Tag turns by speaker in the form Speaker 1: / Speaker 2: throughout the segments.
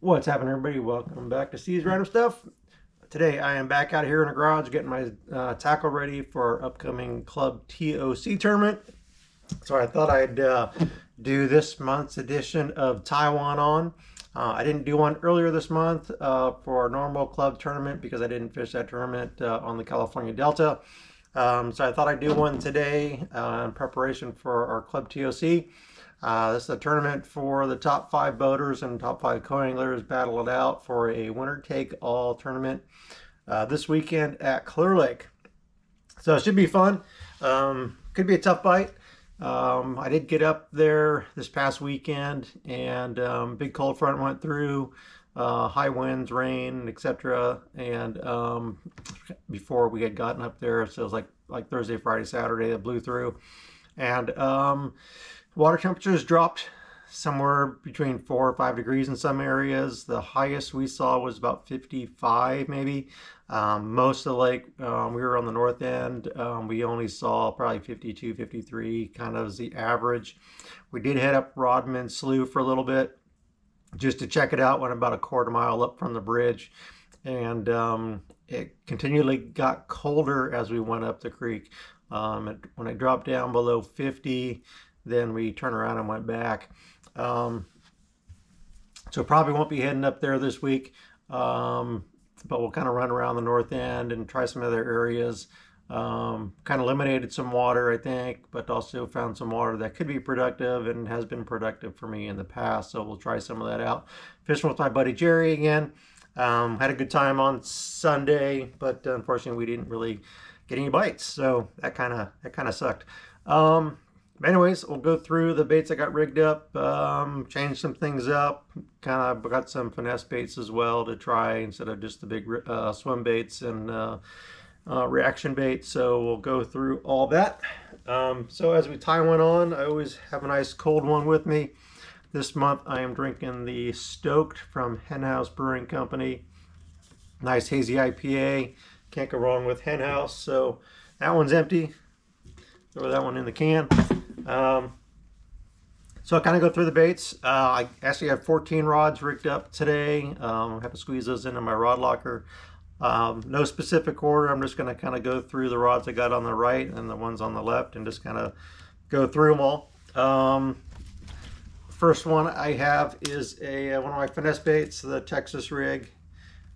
Speaker 1: What's happening, everybody? Welcome back to Steve's Random Stuff. Today I am back out here in the garage getting my tackle ready for our upcoming club TOC tournament. So I thought I'd do this month's edition of Taiwan on. I didn't do one earlier this month for our normal club tournament because I didn't fish that tournament on the California Delta. So I thought I'd do one today in preparation for our club TOC. This is a tournament for the top 5 boaters and top 5 co-anglers battle it out for a winner-take-all tournament this weekend at Clearlake. So it should be fun. Could be a tough bite. I did get up there this past weekend and big cold front went through, high winds, rain, etc. And before we had gotten up there, so it was like Thursday, Friday, Saturday, that blew through. And water temperatures dropped somewhere between 4 or 5 degrees in some areas. The highest we saw was about 55 maybe. Most of the lake, we were on the north end, we only saw probably 52, 53 kind of as the average. We did head up Rodman Slough for a little bit just to check it out. Went about a quarter mile up from the bridge, and it continually got colder as we went up the creek. When it dropped down below 50, then we turned around and went back. So probably won't be heading up there this week, but we'll kind of run around the north end and try some other areas. Kind of eliminated some water, I think, but also found some water that could be productive and has been productive for me in the past. So we'll try some of that out. Fishing with my buddy Jerry again. Had a good time on Sunday, but unfortunately we didn't really get any bites, so that kind of sucked. Anyways, we'll go through the baits I got rigged up, change some things up, kind of got some finesse baits as well to try instead of just the big swim baits and reaction baits. So we'll go through all that. So as we tie one on, I always have a nice cold one with me. This month I am drinking the Stoked from Henhouse Brewing Company. Nice hazy IPA. Can't go wrong with Henhouse. So that one's empty. Throw that one in the can. So I'll kind of go through the baits. I actually have 14 rods rigged up today. I have to squeeze those into my rod locker. No specific order. I'm just going to kind of go through the rods I got on the right and the ones on the left and just kind of go through them all. First one I have is one of my finesse baits, the Texas rig.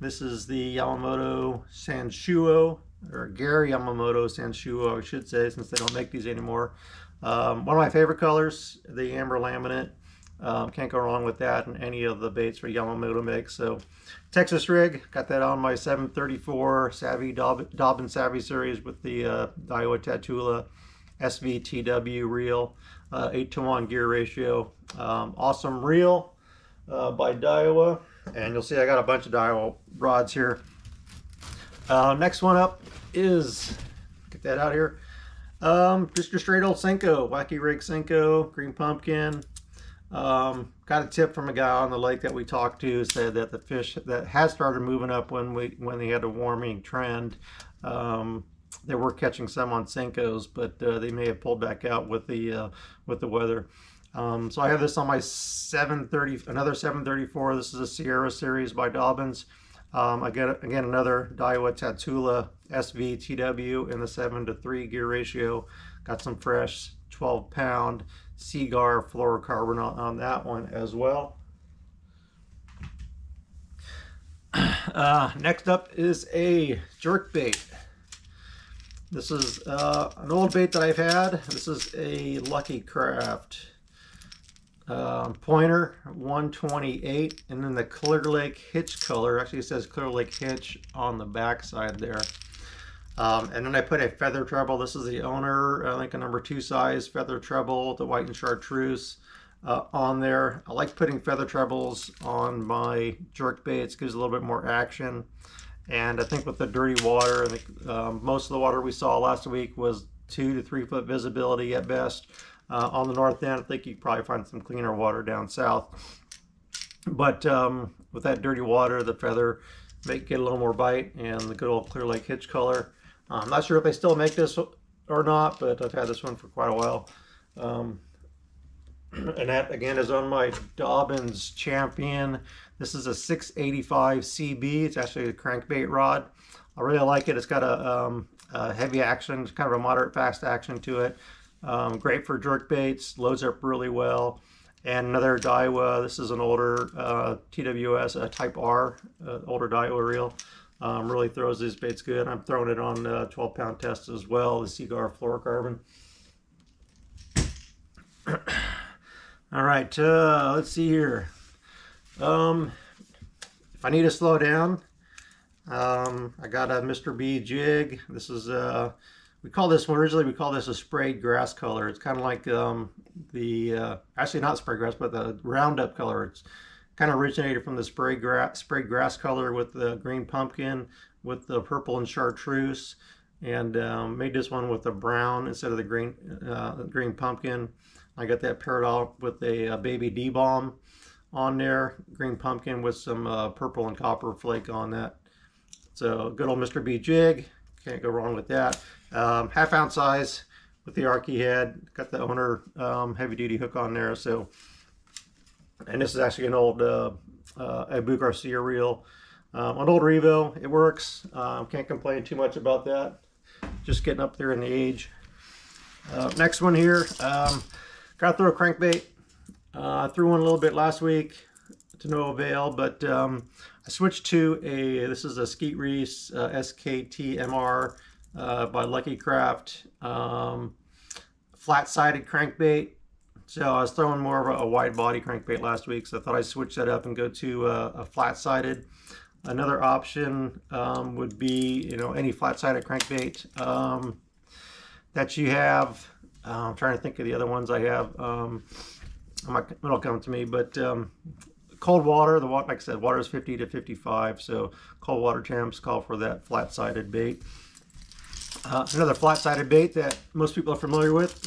Speaker 1: This is the Yamamoto Sanshuo, or Gary Yamamoto Sanshuo, I should say, since they don't make these anymore. One of my favorite colors, the amber laminate. Can't go wrong with that in any of the baits for Yamamoto makes. So Texas rig, got that on my 734 Savvy Dobbin Savvy series with the Daiwa Tatula SVTW reel, 8-to-1 gear ratio. Awesome reel by Daiwa. And you'll see I got a bunch of Daiwa rods here. Next one up is, get that out here, just your straight old Senko, Wacky Rig Senko, green pumpkin. Got a tip from a guy on the lake that we talked to, said that the fish that had started moving up when they had a warming trend, they were catching some on Senkos, but they may have pulled back out with the weather. So I have this on my 730, another 734. This is a Sierra series by Dobbins. I get again another Daiwa Tatula SVTW in the 7-to-3 gear ratio. Got some fresh 12-pound Seagar fluorocarbon on that one as well. Next up is a jerk bait. This is an old bait that I've had. This is a Lucky Craft pointer 128, and then the Clearlake hitch color. Actually it says Clearlake hitch on the back side there. And then I put a feather treble. This is the owner, I think a number 2 size feather treble, the white and chartreuse on there. I like putting feather trebles on my jerk baits, gives a little bit more action. And I think with the dirty water, I think most of the water we saw last week was 2 to 3 foot visibility at best. On the north end, I think you can probably find some cleaner water down south. But with that dirty water, the feather may get a little more bite, and the good old Clearlake hitch color. I'm not sure if they still make this or not, but I've had this one for quite a while. And that again is on my Dobbins Champion. This is a 685 CB. It's actually a crankbait rod. I really like it. It's got a heavy action, it's kind of a moderate fast action to it. Great for jerk baits, loads up really well. And another Daiwa. This is an older TWS Type R, older Daiwa reel. Really throws these baits good. I'm throwing it on 12-pound test as well, the Seagar fluorocarbon. All right, let's see here. If I need to slow down, I got a Mr. B jig. This is originally we call this a sprayed grass color. It's kind of like actually not sprayed grass, but the Roundup color. It's kind of originated from the sprayed grass color with the green pumpkin, with the purple and chartreuse, and made this one with the brown instead of the green pumpkin. I got that paired off with a baby D-bomb on there, green pumpkin with some purple and copper flake on that. So good old Mr. B jig, can't go wrong with that. Half-ounce size with the Arky head, got the owner heavy-duty hook on there. So, and this is actually an old Abu Garcia reel, an old Revo. It works. Can't complain too much about that. Just getting up there in the age. Next one here, gotta throw a crankbait. I threw one a little bit last week to no avail, but I switched to this is a Skeet Reese SKT-MR by Lucky Craft, flat-sided crankbait. So I was throwing more of a wide body crankbait last week, so I thought I'd switch that up and go to a flat-sided. Another option would be, any flat-sided crankbait that you have. I'm trying to think of the other ones I have. It'll come to me, but cold water, like I said, water is 50 to 55, so cold water temps call for that flat-sided bait. Another flat-sided bait that most people are familiar with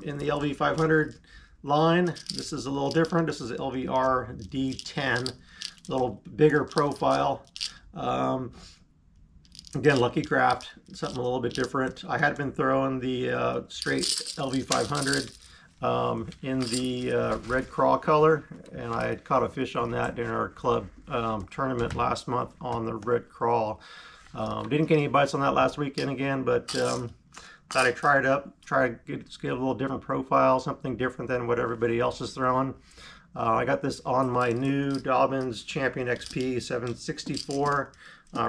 Speaker 1: in the LV500 line. This is a little different. This is LVR D10, a little bigger profile. Again, Lucky Craft, something a little bit different. I had been throwing the straight LV500 in the red craw color, and I had caught a fish on that during our club tournament last month on the red craw. Didn't get any bites on that last weekend again, but thought I'd try it up, try to get a little different profile, something different than what everybody else is throwing. I got this on my new Dobbins Champion XP 764.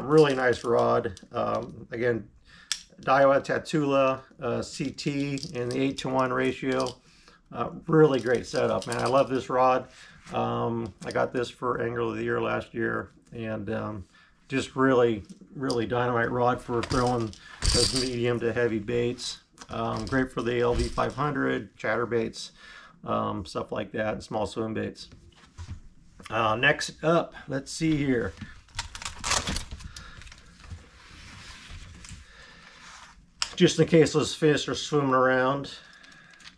Speaker 1: Really nice rod. Again, Daiwa Tatula CT in the 8-to-1 ratio. Really great setup, man. I love this rod. I got this for Angler of the Year last year, and just really dynamite rod for throwing those medium to heavy baits. Great for the LV500, chatterbaits, stuff like that, and small swim baits. Next up, let's see here. Just in case those fish are swimming around,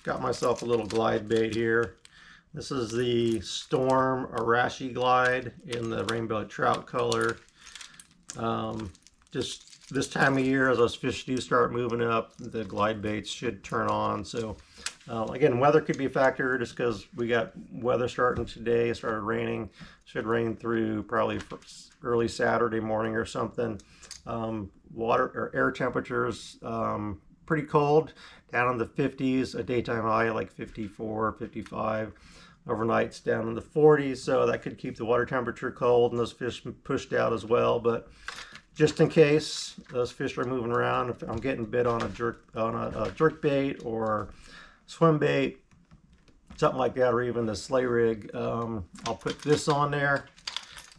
Speaker 1: got myself a little glide bait here. This is the Storm Arashi Glide in the rainbow trout color. Just this time of year, as those fish do start moving up, the glide baits should turn on. So again, weather could be a factor just because we got weather starting today. It started raining, should rain through probably early Saturday morning or something. Water or air temperatures pretty cold, down in the 50s, a daytime high like 54, 55. Overnight's down in the 40s, so that could keep the water temperature cold and those fish pushed out as well. But just in case those fish are moving around, if I'm getting bit on a jerk bait or swim bait, something like that, or even the sleigh rig, I'll put this on there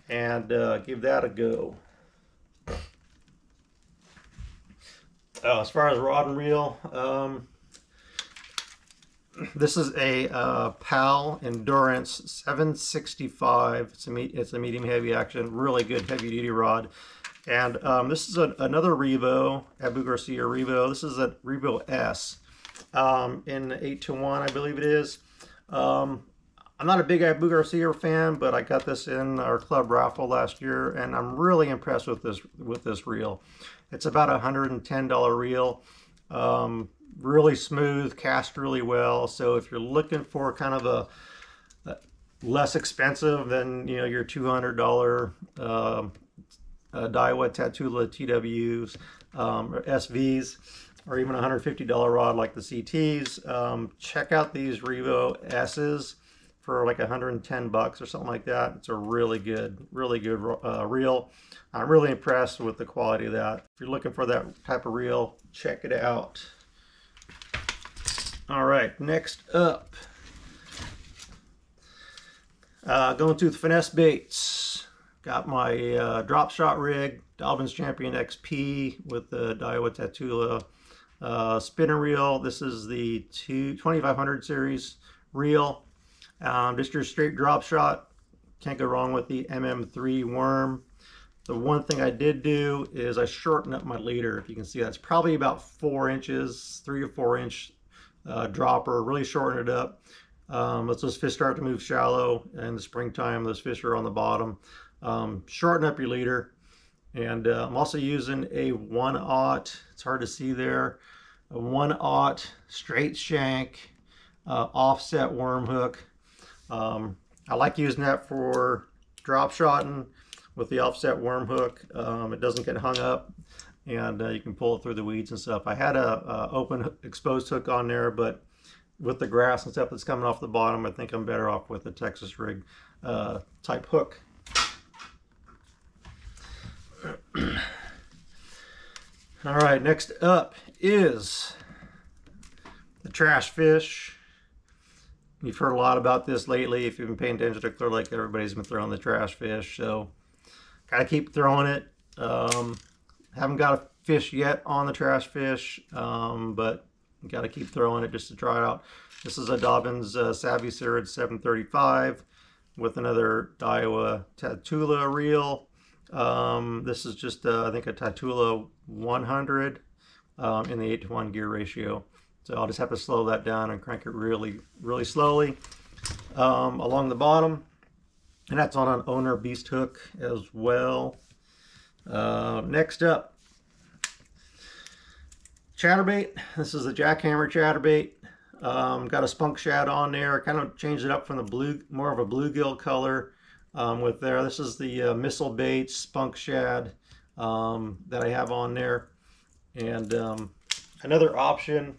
Speaker 1: and give that a go. As far as rod and reel, this is a PAL Endurance 765. It's a medium heavy action, really good heavy duty rod. And this is another Revo, Abu Garcia Revo. This is a Revo S in 8-to-1, I believe it is. I'm not a big Abu Garcia fan, but I got this in our club raffle last year, and I'm really impressed with this reel. It's about a $110 reel. Really smooth, cast really well. So if you're looking for kind of less expensive than, you know, your $200 Daiwa Tatula TWs or SVs, or even a $150 rod like the CTs. Check out these Revo S's for like $110 or something like that. It's a really good reel. I'm really impressed with the quality of that. If you're looking for that type of reel, check it out. All right, next up, going to the finesse baits. Got my drop shot rig, Dobyns Champion XP with the Daiwa Tatula spinner reel. This is the 2500 series reel. Just your straight drop shot. Can't go wrong with the MM3 worm. The one thing I did do is I shortened up my leader. If you can see, that's probably about 4 inches, 3 or 4 inch dropper. Really shortened it up. As those fish start to move shallow in the springtime, those fish are on the bottom. Shorten up your leader. And I'm also using a 1/0, it's hard to see there, a 1/0 straight shank offset worm hook. I like using that for drop shotting with the offset worm hook. It doesn't get hung up, and you can pull it through the weeds and stuff. I had a open exposed hook on there, but with the grass and stuff that's coming off the bottom, I think I'm better off with the Texas rig type hook. All right, next up is the trash fish. You've heard a lot about this lately. If you've been paying attention to Clearlake, everybody's been throwing the trash fish, so gotta keep throwing it. Haven't got a fish yet on the trash fish, but gotta keep throwing it just to try it out. This is a Dobyns Savvy Serid 735 with another Daiwa Tatula reel. This is just I think a Tatula 100 in the 8:1 gear ratio. So I'll just have to slow that down and crank it really slowly along the bottom. And that's on an owner beast hook as well. Next up, chatterbait. This is a jackhammer chatterbait. Got a spunk shad on there. Kind of changed it up from the blue, more of a bluegill color with there. This is the missile bait spunk shad that I have on there. And another option,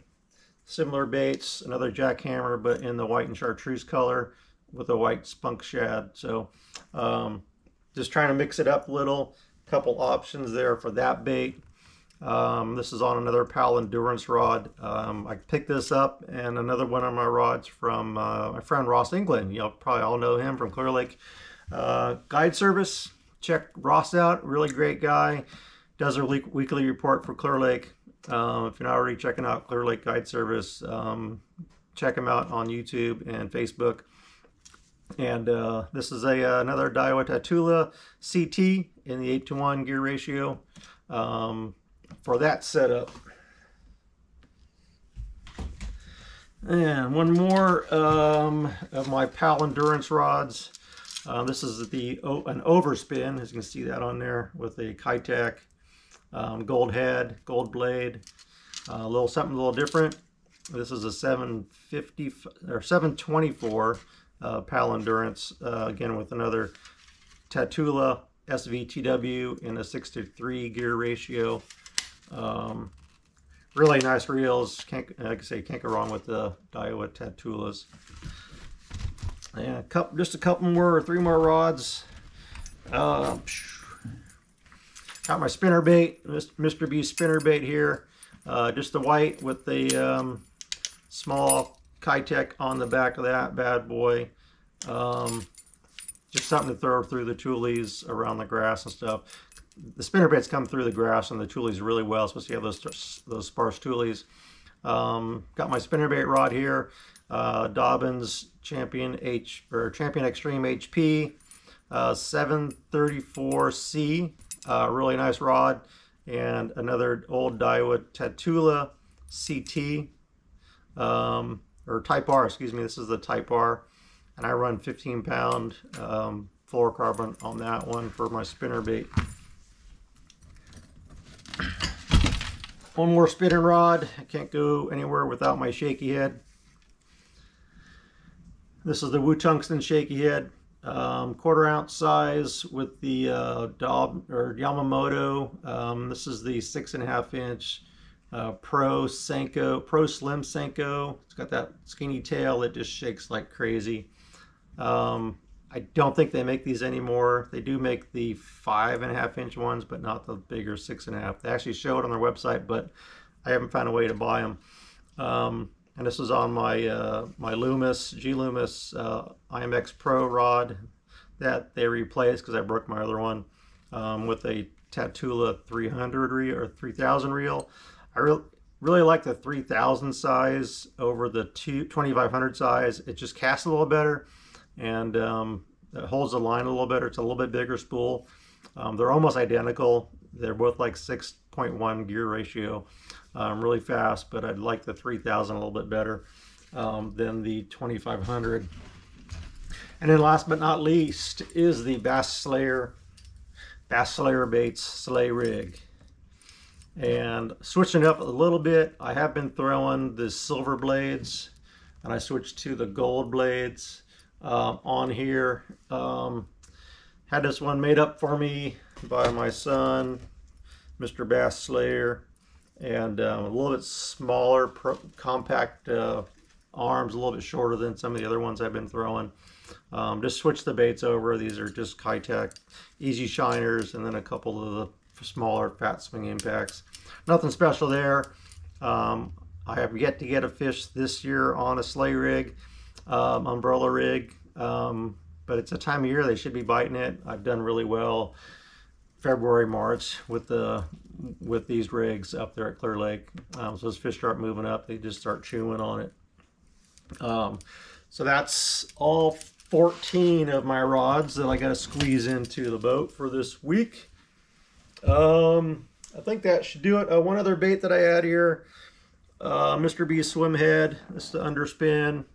Speaker 1: similar baits, another jackhammer, but in the white and chartreuse color with a white spunk shad. So just trying to mix it up a little. Couple options there for that bait. This is on another Pal Endurance rod. I picked this up and another one of my rods from my friend Ross England. You'll probably all know him from Clearlake Guide Service. Check Ross out, really great guy. Does a weekly report for Clearlake. If you're not already checking out Clearlake Guide Service, check him out on YouTube and Facebook. And this is another Daiwa Tatula CT in the 8:1 gear ratio for that setup. And one more of my Pal Endurance rods. This is an overspin, as you can see that on there, with a Kitech gold head, gold blade, something a little different. This is a 750 or 724 Pal Endurance, again with another Tatula SVTW in a 6:3 gear ratio. Really nice reels. Like I say, can't go wrong with the Daiwa Tatulas. And just a couple more, 3 more rods. Got my spinner bait, Mr. B spinner bait here. Just the white with the small Kitech on the back of that bad boy. Just something to throw through the tulies around the grass and stuff. The spinner baits come through the grass and the tulies really well, especially if you have those sparse tulies. Got my spinner bait rod here, Dobyns Champion Extreme HP 734C, really nice rod, and another old Daiwa Tatula CT or Type R, excuse me. This is the Type R, and I run 15-pound fluorocarbon on that one for my spinner bait. One more spinning rod. I can't go anywhere without my shaky head. This is the Wu Tungsten Shaky Head, 1/4 ounce size with the Yamamoto. This is the 6.5 inch Pro Slim Senko. It's got that skinny tail that just shakes like crazy. I don't think they make these anymore. They do make the 5.5 inch ones, but not the bigger 6.5. They actually show it on their website, but I haven't found a way to buy them. And this is on my my G Loomis IMX Pro rod that they replaced because I broke my other one with a Tatula 300 reel or 3000 reel. I really like the 3000 size over the 2500 size. It just casts a little better, and it holds the line a little better. It's a little bit bigger spool. They're almost identical. They're both like 6.1 gear ratio, really fast, but I'd like the 3000 a little bit better than the 2500. And then last but not least is the Bass Slayer Baits Slay Rig. And switching up a little bit, I have been throwing the silver blades, and I switched to the gold blades on here. Had this one made up for me by my son, Mr. Bass Slayer, and a little bit smaller, compact arms, a little bit shorter than some of the other ones I've been throwing. Just switch the baits over. These are just Kitech Easy Shiners, and then a couple of the smaller fat swing impacts. Nothing special there. I have yet to get a fish this year on a sleigh rig, umbrella rig, but it's a time of year they should be biting it. I've done really well February, March with these rigs up there at Clearlake. So as fish start moving up, they just start chewing on it. So that's all 14 of my rods that I got to squeeze into the boat for this week. I think that should do it. One other bait that I had here, Mr. B Swim Head. This is the underspin.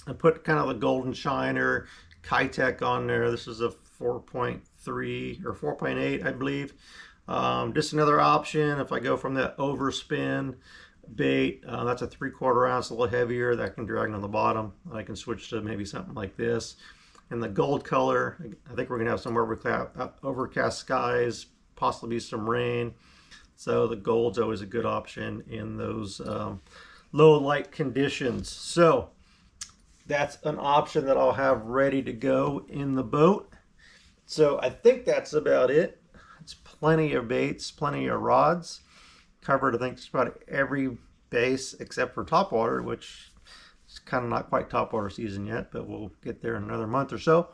Speaker 1: I put kind of the Golden Shiner Kitech on there. This is a 4.3 or 4.8, I believe. Just another option if I go from that overspin bait. That's a 3/4 ounce, a little heavier. That can drag on the bottom. I can switch to maybe something like this. And the gold color, I think we're gonna have some overcast skies, possibly some rain. So the gold's always a good option in those low light conditions. So that's an option that I'll have ready to go in the boat. So I think that's about it. It's plenty of baits, plenty of rods. Covered, I think, just about every base except for topwater, which is kind of not quite topwater season yet, but we'll get there in another month or so.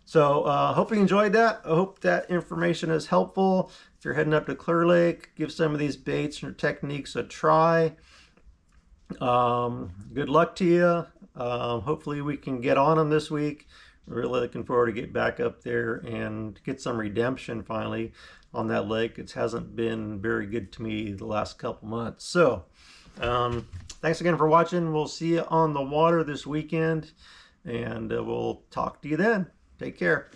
Speaker 1: So hope you enjoyed that. I hope that information is helpful. If you're heading up to Clearlake, give some of these baits or techniques a try. Good luck to you. Hopefully we can get on them this week. Really looking forward to get back up there and get some redemption finally on that lake. It hasn't been very good to me the last couple months. So thanks again for watching. We'll see you on the water this weekend, and we'll talk to you then. Take care.